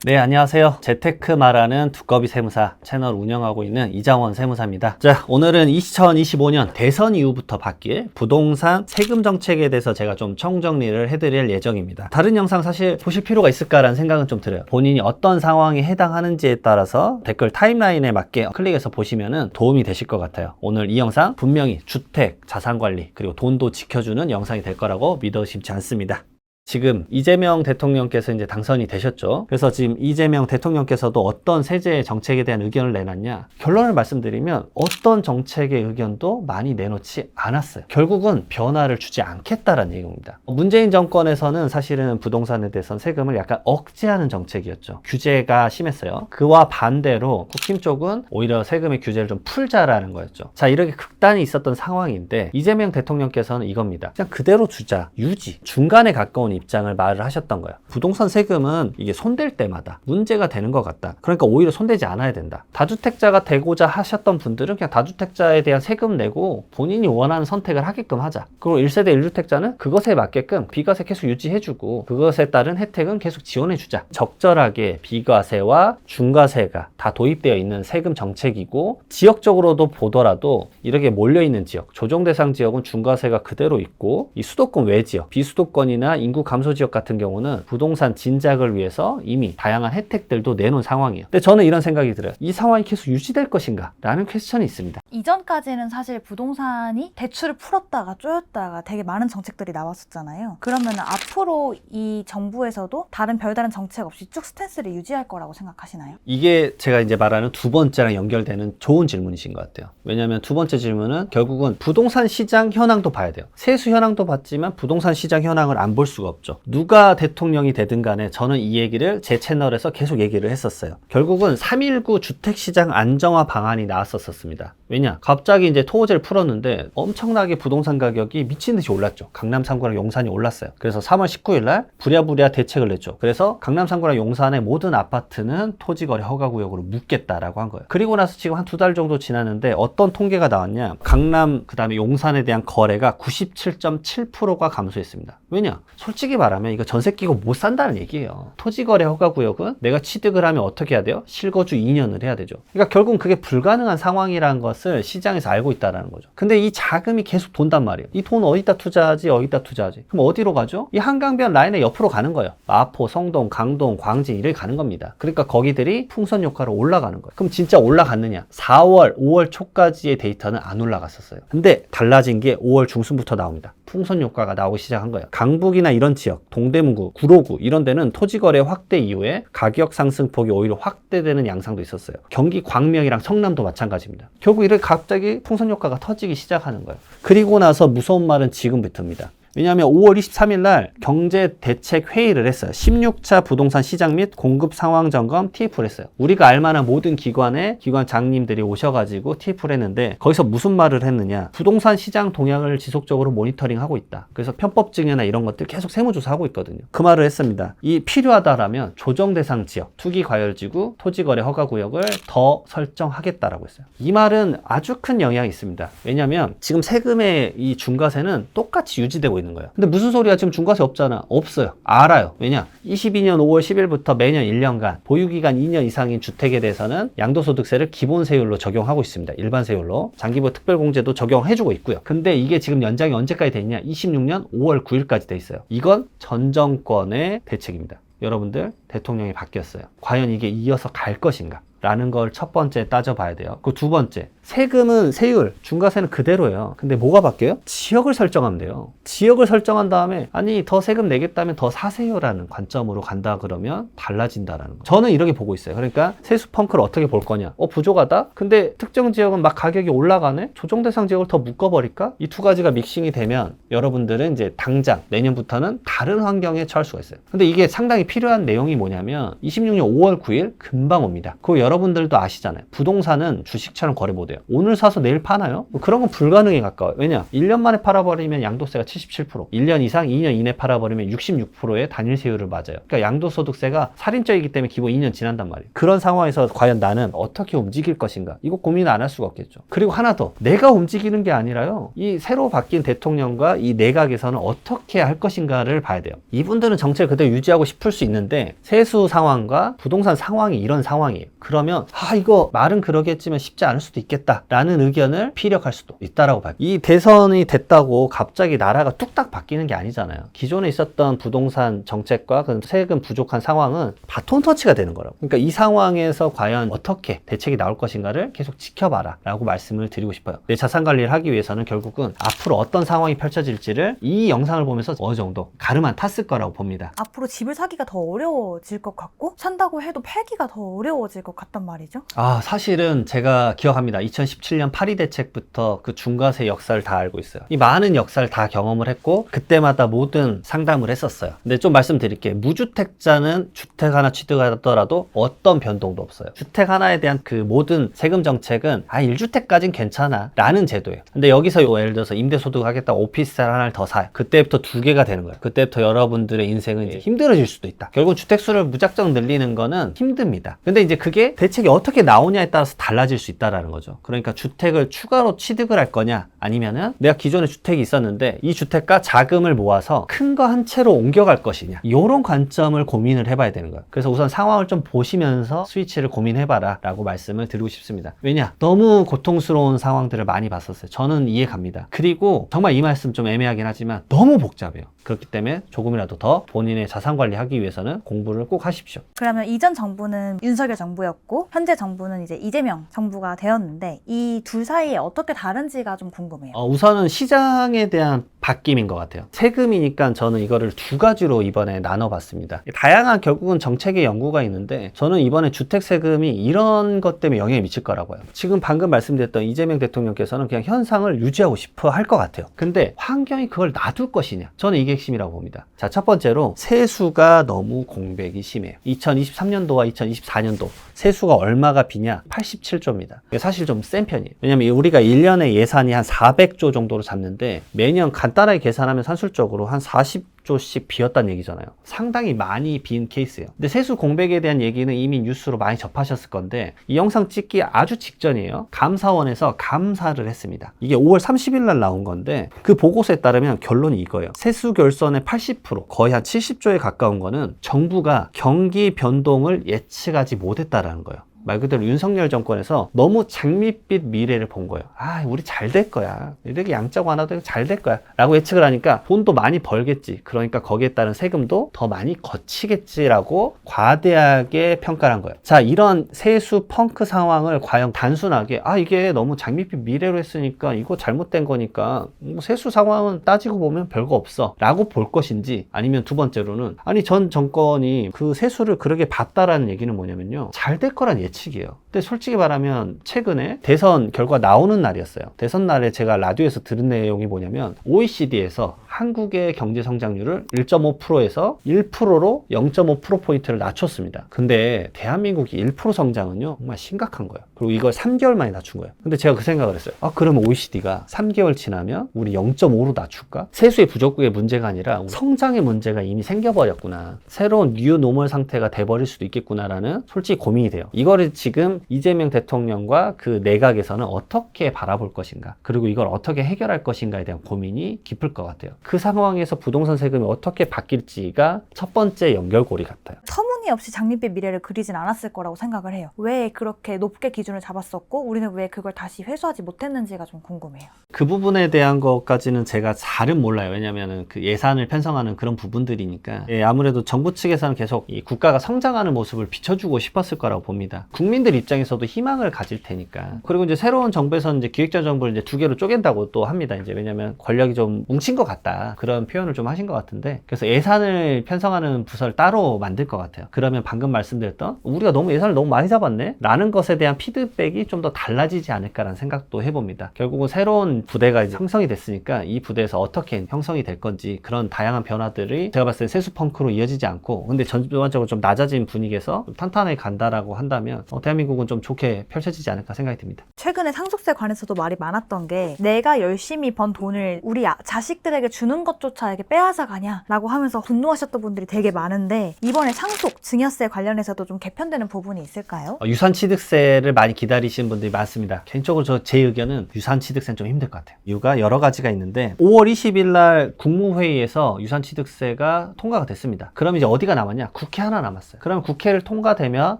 네, 안녕하세요. 재테크 말하는 두꺼비 세무사 채널 운영하고 있는 이장원 세무사입니다. 자, 오늘은 2025년 대선 이후부터 바뀔 부동산 세금 정책에 대해서 제가 좀 총정리를 해드릴 예정입니다. 다른 영상 사실 보실 필요가 있을까라는 생각은 좀 들어요. 본인이 어떤 상황에 해당하는지에 따라서 댓글 타임라인에 맞게 클릭해서 보시면 도움이 되실 것 같아요. 오늘 이 영상 분명히 주택, 자산관리, 그리고 돈도 지켜주는 영상이 될 거라고 믿어 의심치 않습니다. 지금 이재명 대통령께서 이제 당선이 되셨죠. 그래서 지금 이재명 대통령께서도 어떤 세제 정책에 대한 의견을 내놨냐. 결론을 말씀드리면 어떤 정책의 의견도 많이 내놓지 않았어요. 결국은 변화를 주지 않겠다라는 얘기입니다. 문재인 정권에서는 사실은 부동산에 대해서는 세금을 약간 억제하는 정책이었죠. 규제가 심했어요. 그와 반대로 국힘 쪽은 오히려 세금의 규제를 좀 풀자라는 거였죠. 자, 이렇게 극단이 있었던 상황인데 이재명 대통령께서는 이겁니다. 그냥 그대로 두자, 유지, 중간에 가까운 입장을 말을 하셨던 거예요. 부동산 세금은 이게 손댈 때마다 문제가 되는 것 같다. 그러니까 오히려 손대지 않아야 된다. 다주택자가 되고자 하셨던 분들은 그냥 다주택자에 대한 세금 내고 본인이 원하는 선택을 하게끔 하자. 그리고 1세대 1주택자는 그것에 맞게끔 비과세 계속 유지해주고 그것에 따른 혜택은 계속 지원해주자. 적절하게 비과세와 중과세가 다 도입되어 있는 세금 정책이고 지역적으로도 보더라도 이렇게 몰려있는 지역, 조정대상 지역은 중과세가 그대로 있고 이 수도권 외지역, 비수도권이나 인구 감소 지역 같은 경우는 부동산 진작을 위해서 이미 다양한 혜택들도 내놓은 상황이에요. 근데 저는 이런 생각이 들어요. 이 상황이 계속 유지될 것인가? 라는 퀘스천이 있습니다. 이전까지는 사실 부동산이 대출을 풀었다가 쪼였다가 되게 많은 정책들이 나왔었잖아요. 그러면 앞으로 이 정부에서도 별다른 정책 없이 쭉 스탠스를 유지할 거라고 생각하시나요? 이게 제가 이제 말하는 두 번째랑 연결되는 좋은 질문이신 것 같아요. 왜냐하면 두 번째 질문은 결국은 부동산 시장 현황도 봐야 돼요. 세수 현황도 봤지만 부동산 시장 현황을 안 볼 수가 없죠. 누가 대통령이 되든 간에 저는 이 얘기를 제 채널에서 계속 얘기를 했었어요. 결국은 3.19 주택시장 안정화 방안이 나왔었습니다. 왜냐? 갑자기 이제 토호제를 풀었는데 엄청나게 부동산 가격이 미친 듯이 올랐죠. 강남 3구랑 용산이 올랐어요. 그래서 3월 19일 날 부랴부랴 대책을 냈죠. 그래서 강남 3구랑 용산의 모든 아파트는 토지거래 허가구역으로 묶겠다라고 한 거예요. 그리고 나서 지금 한 2달 정도 지났는데 어떤 통계가 나왔냐? 강남 그다음에 용산에 대한 거래가 97.7%가 감소했습니다. 왜냐? 솔직히 말하면 이거 전세 끼고 못 산다는 얘기예요. 토지거래 허가구역은 내가 취득을 하면 어떻게 해야 돼요? 실거주 2년을 해야 되죠. 그러니까 결국은 그게 불가능한 상황이라는 것을 시장에서 알고 있다는 거죠. 근데 이 자금이 계속 돈단 말이에요. 이 돈 어디다 투자하지? 어디다 투자하지? 그럼 어디로 가죠? 이 한강변 라인의 옆으로 가는 거예요. 마포, 성동, 강동, 광진 이렇게 가는 겁니다. 그러니까 거기들이 풍선 효과로 올라가는 거예요. 그럼 진짜 올라갔느냐? 4월, 5월 초까지의 데이터는 안 올라갔었어요. 근데 달라진 게 5월 중순부터 나옵니다. 풍선 효과가 나오기 시작한 거예요. 강북이나 이런 지역, 동대문구, 구로구 이런 데는 토지거래 확대 이후에 가격 상승폭이 오히려 확대되는 양상도 있었어요. 경기 광명이랑 성남도 마찬가지입니다. 결국 이렇게 갑자기 풍선 효과가 터지기 시작하는 거예요. 그리고 나서 무서운 말은 지금부터입니다. 왜냐하면 5월 23일 날 경제대책회의를 했어요. 16차 부동산 시장 및 공급 상황 점검 TF를 했어요. 우리가 알만한 모든 기관장님들이 오셔가지고 TF를 했는데 거기서 무슨 말을 했느냐. 부동산 시장 동향을 지속적으로 모니터링하고 있다. 그래서 편법 증여나 이런 것들 계속 세무조사하고 있거든요. 그 말을 했습니다. 이 필요하다라면 조정대상 지역, 투기과열지구, 토지거래 허가구역을 더 설정하겠다라고 했어요. 이 말은 아주 큰 영향이 있습니다. 왜냐하면 지금 세금의 이 중과세는 똑같이 유지되고 있는 거예요. 근데 무슨 소리야? 지금 중과세 없잖아. 없어요. 알아요. 왜냐? 22년 5월 10일부터 매년 1년간 보유기간 2년 이상인 주택에 대해서는 양도소득세를 기본세율로 적용하고 있습니다. 일반세율로. 장기부 특별공제도 적용해주고 있고요. 근데 이게 지금 연장이 언제까지 돼 있냐? 26년 5월 9일까지 돼 있어요. 이건 전 정권의 대책입니다. 여러분들, 대통령이 바뀌었어요. 과연 이게 이어서 갈 것인가? 라는 걸 첫 번째 따져봐야 돼요. 그 두 번째, 세금은 세율, 중과세는 그대로예요. 근데 뭐가 바뀌어요? 지역을 설정하면 돼요. 지역을 설정한 다음에 아니 더 세금 내겠다면 더 사세요라는 관점으로 간다 그러면 달라진다라는 거. 저는 이렇게 보고 있어요. 그러니까 세수 펑크를 어떻게 볼 거냐? 부족하다? 근데 특정 지역은 막 가격이 올라가네? 조정대상 지역을 더 묶어버릴까? 이 두 가지가 믹싱이 되면 여러분들은 이제 당장 내년부터는 다른 환경에 처할 수가 있어요. 근데 이게 상당히 필요한 내용이 뭐냐면 26년 5월 9일 금방 옵니다. 그리고 여러분들도 아시잖아요. 부동산은 주식처럼 거래 못해요. 오늘 사서 내일 파나요? 뭐 그런 건 불가능에 가까워요. 왜냐? 1년 만에 팔아버리면 양도세가 77%, 1년 이상 2년 이내 팔아버리면 66%의 단일세율을 맞아요. 그러니까 양도소득세가 살인적이기 때문에 기본 2년 지난단 말이에요. 그런 상황에서 과연 나는 어떻게 움직일 것인가? 이거 고민 안 할 수가 없겠죠. 그리고 하나 더, 내가 움직이는 게 아니라요, 이 새로 바뀐 대통령과 이 내각에서는 어떻게 할 것인가를 봐야 돼요. 이분들은 정책을 그대로 유지하고 싶을 수 있는데 세수 상황과 부동산 상황이 이런 상황이에요. 그러면 이거 말은 그러겠지만 쉽지 않을 수도 있겠다라는 의견을 피력할 수도 있다라고 봐요. 이 대선이 됐다고 갑자기 나라가 뚝딱 바뀌는 게 아니잖아요. 기존에 있었던 부동산 정책과 그 세금 부족한 상황은 바톤 터치가 되는 거라고. 그러니까 이 상황에서 과연 어떻게 대책이 나올 것인가를 계속 지켜봐라 라고 말씀을 드리고 싶어요. 내 자산 관리를 하기 위해서는 결국은 앞으로 어떤 상황이 펼쳐질지를 이 영상을 보면서 어느 정도 가름한 탔을 거라고 봅니다. 앞으로 집을 사기가 더 어려워질 것 같고 산다고 해도 팔기가 더 어려워질 것 같단 말이죠. 사실은 제가 기억합니다. 2017년 파리 대책부터 그 중과세 역사를 다 알고 있어요. 이 많은 역사를 다 경험을 했고 그때마다 모든 상담을 했었어요. 근데 좀 말씀드릴게요. 무주택자는 주택 하나 취득하더라도 어떤 변동도 없어요. 주택 하나에 대한 그 모든 세금 정책은 1주택까지는 괜찮아 라는 제도예요. 근데 여기서 예를 들어서 임대소득 하겠다고 오피스텔 하나를 더 사요. 그때부터 2개가 되는 거예요. 그때부터 여러분들의 인생은 이제 힘들어질 수도 있다. 결국 주택수를 무작정 늘리는 거는 힘듭니다. 근데 이제 그게 대책이 어떻게 나오냐에 따라서 달라질 수 있다라는 거죠. 그러니까 주택을 추가로 취득을 할 거냐, 아니면은 내가 기존에 주택이 있었는데 이 주택과 자금을 모아서 큰 거 한 채로 옮겨갈 것이냐, 이런 관점을 고민을 해봐야 되는 거예요. 그래서 우선 상황을 좀 보시면서 스위치를 고민해봐라 라고 말씀을 드리고 싶습니다. 왜냐? 너무 고통스러운 상황들을 많이 봤었어요. 저는 이해 갑니다. 그리고 정말 이 말씀 좀 애매하긴 하지만 너무 복잡해요. 그렇기 때문에 조금이라도 더 본인의 자산 관리하기 위해서는 공부를 꼭 하십시오. 그러면 이전 정부는 윤석열 정부였고 현재 정부는 이제 이재명 정부가 되었는데 이 둘 사이에 어떻게 다른지가 좀 궁금해요. 우선은 시장에 대한 바뀜인 것 같아요. 세금이니까 저는 이거를 2가지로 이번에 나눠봤습니다. 다양한 결국은 정책의 연구가 있는데 저는 이번에 주택세금이 이런 것 때문에 영향을 미칠 거라고 해요. 지금 방금 말씀드렸던 이재명 대통령께서는 그냥 현상을 유지하고 싶어 할 것 같아요. 근데 환경이 그걸 놔둘 것이냐, 저는 이게 핵심이라고 봅니다. 자, 첫 번째로 세수가 너무 공백이 심해요. 2023년도와 2024년도 세수가 얼마가 비냐? 87조입니다. 이게 사실 좀 센 편이에요. 왜냐면 우리가 1년에 예산이 한 400조 정도로 잡는데 매년 간단하게 계산하면 산술적으로 한 40조씩 비었다는 얘기잖아요. 상당히 많이 빈 케이스예요. 근데 세수 공백에 대한 얘기는 이미 뉴스로 많이 접하셨을 건데 이 영상 찍기 아주 직전이에요. 감사원에서 감사를 했습니다. 이게 5월 30일 날 나온 건데 그 보고서에 따르면 결론이 이거예요. 세수 결선의 80%, 거의 한 70조에 가까운 거는 정부가 경기 변동을 예측하지 못했다라는 거예요. 말 그대로 윤석열 정권에서 너무 장밋빛 미래를 본 거예요. 우리 잘 될 거야. 이렇게 양적 안 하도 잘 될 거야. 라고 예측을 하니까 돈도 많이 벌겠지. 그러니까 거기에 따른 세금도 더 많이 거치겠지라고 과대하게 평가를 한 거예요. 자, 이런 세수 펑크 상황을 과연 단순하게 이게 너무 장밋빛 미래로 했으니까 이거 잘못된 거니까 세수 상황은 따지고 보면 별거 없어 라고 볼 것인지, 아니면 두 번째로는 전 정권이 그 세수를 그렇게 봤다라는 얘기는 뭐냐면요, 잘 될 거란 예측이에요. 근데 솔직히 말하면 최근에 대선 결과 나오는 날이었어요. 대선 날에 제가 라디오에서 들은 내용이 뭐냐면 OECD에서 한국의 경제 성장률을 1.5%에서 1%로 0.5%포인트를 낮췄습니다. 근데 대한민국이 1% 성장은요, 정말 심각한 거예요. 그리고 이걸 3개월 만에 낮춘 거예요. 근데 제가 그 생각을 했어요. 그러면 OECD가 3개월 지나면 우리 0.5로 낮출까? 세수의 부족의 문제가 아니라 성장의 문제가 이미 생겨버렸구나. 새로운 뉴 노멀 상태가 돼버릴 수도 있겠구나라는 솔직히 고민이 돼요. 이거를 지금 이재명 대통령과 그 내각에서는 어떻게 바라볼 것인가, 그리고 이걸 어떻게 해결할 것인가에 대한 고민이 깊을 것 같아요. 그 상황에서 부동산 세금이 어떻게 바뀔지가 첫 번째 연결고리 같아요. 터무니없이 장밋빛 미래를 그리진 않았을 거라고 생각을 해요. 왜 그렇게 높게 기준을 잡았었고 우리는 왜 그걸 다시 회수하지 못했는지가 좀 궁금해요. 그 부분에 대한 것까지는 제가 잘은 몰라요. 왜냐면은 그 예산을 편성하는 그런 부분들이니까. 아무래도 정부 측에서는 계속 이 국가가 성장하는 모습을 비춰주고 싶었을 거라고 봅니다. 국민들 입장에서도 희망을 가질 테니까. 그리고 이제 새로운 정부에서는 이제 기획자 정부를 이제 2개로 쪼갠다고 또 합니다. 이제 왜냐면 권력이 좀 뭉친 것 같다, 그런 표현을 좀 하신 것 같은데, 그래서 예산을 편성하는 부서를 따로 만들 것 같아요. 그러면 방금 말씀드렸던 우리가 너무 예산을 너무 많이 잡았네 라는 것에 대한 피드백이 좀 더 달라지지 않을까라는 생각도 해봅니다. 결국은 새로운 부대가 이제 형성이 됐으니까 이 부대에서 어떻게 형성이 될 건지, 그런 다양한 변화들이 제가 봤을 때 세수 펑크로 이어지지 않고, 근데 전반적으로 좀 낮아진 분위기에서 좀 탄탄하게 간다라고 한다면 된다면 대한민국은 좀 좋게 펼쳐지지 않을까 생각이 듭니다. 최근에 상속세 관해서도 말이 많았던 게 내가 열심히 번 돈을 우리 자식들에게 주는 것조차 이렇게 빼앗아 가냐라고 하면서 분노하셨던 분들이 되게 많은데 이번에 상속, 증여세 관련해서도 좀 개편되는 부분이 있을까요? 유산취득세를 많이 기다리시는 분들이 많습니다. 개인적으로 제 의견은 유산취득세는 좀 힘들 것 같아요. 이유가 여러 가지가 있는데 5월 20일 날 국무회의에서 유산취득세가 통과가 됐습니다. 그럼 이제 어디가 남았냐? 국회 하나 남았어요. 그럼 국회를 통과되면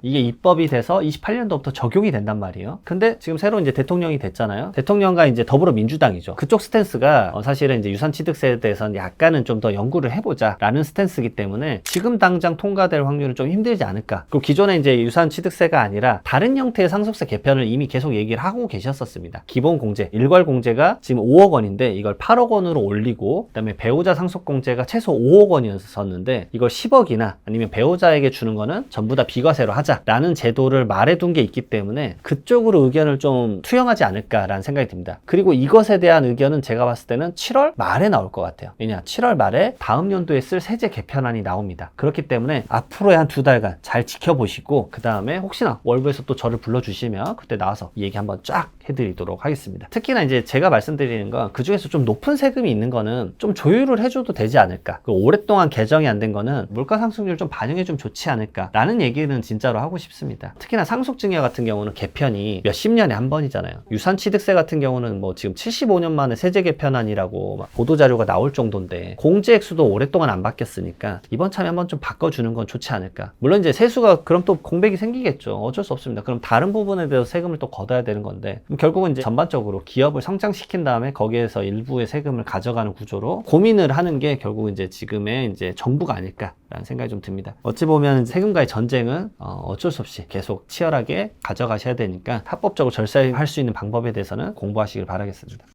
이게 입법이 돼서 28년도부터 적용이 된단 말이에요. 근데 지금 새로 이제 대통령이 됐잖아요. 대통령과 이제 더불어민주당이죠. 그쪽 스탠스가 사실은 이제 유산취득세에 대해서는 약간은 좀 더 연구를 해보자라는 스탠스이기 때문에 지금 당장 통과될 확률은 좀 힘들지 않을까. 그리고 기존에 이제 유산취득세가 아니라 다른 형태의 상속세 개편을 이미 계속 얘기를 하고 계셨었습니다. 기본공제, 일괄공제가 지금 5억 원인데 이걸 8억 원으로 올리고 그다음에 배우자 상속공제가 최소 5억 원이었었는데 이걸 10억이나 아니면 배우자에게 주는 거는 전부 다 비과세로 하자라는 제도를 말해둔 게 있기 때문에 그쪽으로 의견을 좀 투영하지 않을까라는 생각이 듭니다. 그리고 이것에 대한 의견은 제가 봤을 때는 7월 말에 나올 것 같아요. 왜냐? 7월 말에 다음 연도에 쓸 세제 개편안이 나옵니다. 그렇기 때문에 앞으로의 한 2달간 잘 지켜보시고 그 다음에 혹시나 월부에서 또 저를 불러주시면 그때 나와서 이 얘기 한번 쫙 해드리도록 하겠습니다. 특히나 이제 제가 말씀드리는 건 그 중에서 좀 높은 세금이 있는 거는 좀 조율을 해줘도 되지 않을까. 그 오랫동안 개정이 안 된 거는 물가 상승률 좀 반영해 좀 좋지 않을까라는 얘기는 진짜로 하고 싶습니다. 특히나 상속증여 같은 경우는 개편이 몇십 년에 한 번이잖아요. 유산취득세 같은 경우는 뭐 지금 75년 만에 세제 개편안이라고 막 보도자료가 나올 정도인데 공제 액수도 오랫동안 안 바뀌었으니까 이번 참에 한번 좀 바꿔주는 건 좋지 않을까. 물론 이제 세수가 그럼 또 공백이 생기겠죠. 어쩔 수 없습니다. 그럼 다른 부분에 대해서 세금을 또 걷어야 되는 건데 결국은 이제 전반적으로 기업을 성장시킨 다음에 거기에서 일부의 세금을 가져가는 구조로 고민을 하는 게 결국 이제 지금의 이제 정부가 아닐까라는 생각이 좀 듭니다. 어찌 보면 세금과의 전쟁은 어쩔 수 없이 계속 치열하게 가져가셔야 되니까 합법적으로 절세할 수 있는 방법에 대해서는 공부하시길 바라겠습니다.